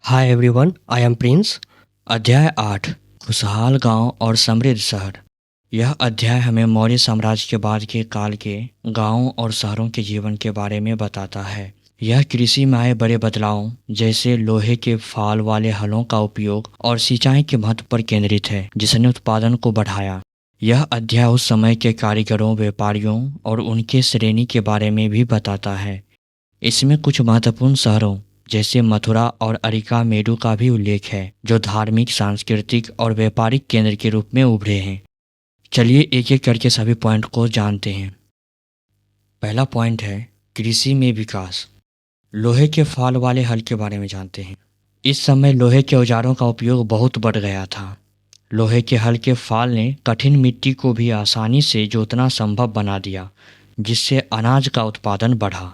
Hi everyone, I am Prince. अध्याय 8, खुशहाल गांव और समृद्ध शहर। यह अध्याय हमें मौर्य साम्राज्य के बाद के काल के गांवों और शहरों के जीवन के बारे में बताता है। यह कृषि में आए बड़े बदलावों जैसे लोहे के फाल वाले हलों का उपयोग और सिंचाई के महत्व पर केंद्रित है, जिसने उत्पादन को बढ़ाया। यह अध्याय उस समय के कारीगरों, व्यापारियों और उनके श्रेणी के बारे में भी बताता है। इसमें कुछ महत्वपूर्ण शहरों जैसे मथुरा और अरिकामेडु का भी उल्लेख है, जो धार्मिक, सांस्कृतिक और व्यापारिक केंद्र के रूप में उभरे हैं। चलिए एक एक करके सभी पॉइंट को जानते हैं। पहला पॉइंट है कृषि में विकास। लोहे के फाल वाले हल के बारे में जानते हैं। इस समय लोहे के औजारों का उपयोग बहुत बढ़ गया था। लोहे के हल के फाल ने कठिन मिट्टी को भी आसानी से जोतना संभव बना दिया, जिससे अनाज का उत्पादन बढ़ा।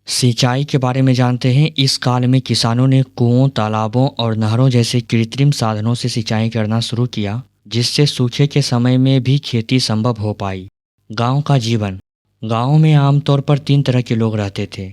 सिंचाई के बारे में जानते हैं। इस काल में किसानों ने कुओं, तालाबों और नहरों जैसे कृत्रिम साधनों से सिंचाई करना शुरू किया, जिससे सूखे के समय में भी खेती संभव हो पाई। गांव का जीवन। गांव में आमतौर पर 3 तरह के लोग रहते थे।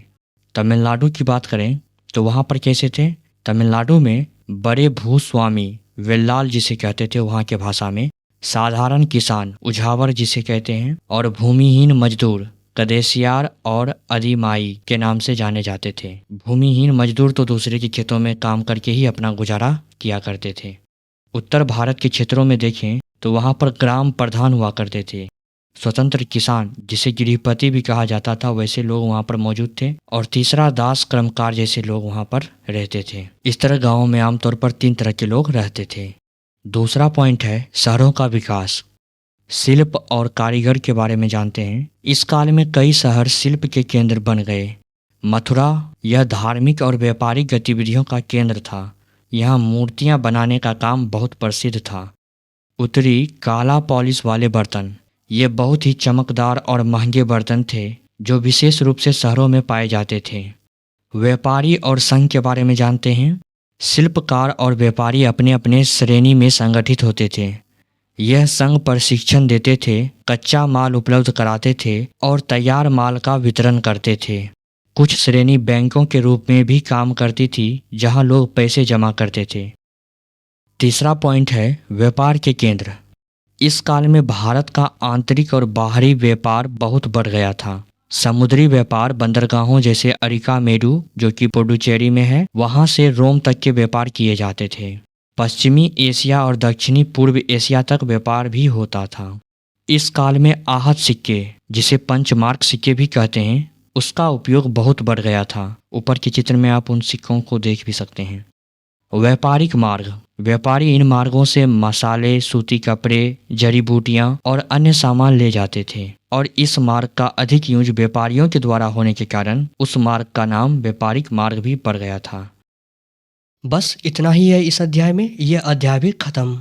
तमिलनाडु की बात करें तो वहाँ पर कैसे थे? तमिलनाडु में बड़े भूस्वामी, वेल्लाल जिसे कहते थे वहाँ के भाषा में, साधारण किसान, उझावर जिसे कहते हैं, और भूमिहीन मजदूर, कदेसियार और अदिमाई के नाम से जाने जाते थे। भूमिहीन मजदूर तो दूसरे के खेतों में काम करके ही अपना गुजारा किया करते थे। उत्तर भारत के क्षेत्रों में देखें तो वहाँ पर ग्राम प्रधान हुआ करते थे। स्वतंत्र किसान, जिसे गृहपति भी कहा जाता था, वैसे लोग वहाँ पर मौजूद थे। और तीसरा, दास कर्मकार जैसे लोग वहाँ पर रहते थे। इस तरह गाँवों में आमतौर पर 3 तरह के लोग रहते थे। दूसरा पॉइंट है शहरों का विकास। शिल्प और कारीगर के बारे में जानते हैं। इस काल में कई शहर शिल्प के केंद्र बन गए। मथुरा, यह धार्मिक और व्यापारिक गतिविधियों का केंद्र था। यहाँ मूर्तियाँ बनाने का काम बहुत प्रसिद्ध था। उत्तरी, काला पॉलिश वाले बर्तन। ये बहुत ही चमकदार और महंगे बर्तन थे, जो विशेष रूप से शहरों में पाए जाते थे। व्यापारी और संघ के बारे में जानते हैं। शिल्पकार और व्यापारी अपने अपने श्रेणी में संगठित होते थे। यह संघ प्रशिक्षण देते थे, कच्चा माल उपलब्ध कराते थे और तैयार माल का वितरण करते थे। कुछ श्रेणी बैंकों के रूप में भी काम करती थी, जहां लोग पैसे जमा करते थे। तीसरा पॉइंट है व्यापार के केंद्र। इस काल में भारत का आंतरिक और बाहरी व्यापार बहुत बढ़ गया था। समुद्री व्यापार बंदरगाहों जैसे अरिकामेडु, जो कि पुडुचेरी में है, वहां से रोम तक के व्यापार किए जाते थे। पश्चिमी एशिया और दक्षिणी पूर्व एशिया तक व्यापार भी होता था। इस काल में आहत सिक्के, जिसे पंचमार्क सिक्के भी कहते हैं, उसका उपयोग बहुत बढ़ गया था। ऊपर के चित्र में आप उन सिक्कों को देख भी सकते हैं। व्यापारिक मार्ग। व्यापारी इन मार्गों से मसाले, सूती कपड़े, जड़ी बूटियां और अन्य सामान ले जाते थे, और इस मार्ग का अधिक यूज व्यापारियों के द्वारा होने के कारण उस मार्ग का नाम व्यापारिक मार्ग भी पड़ गया था। बस इतना ही है इस अध्याय में। यह अध्याय भी खत्म।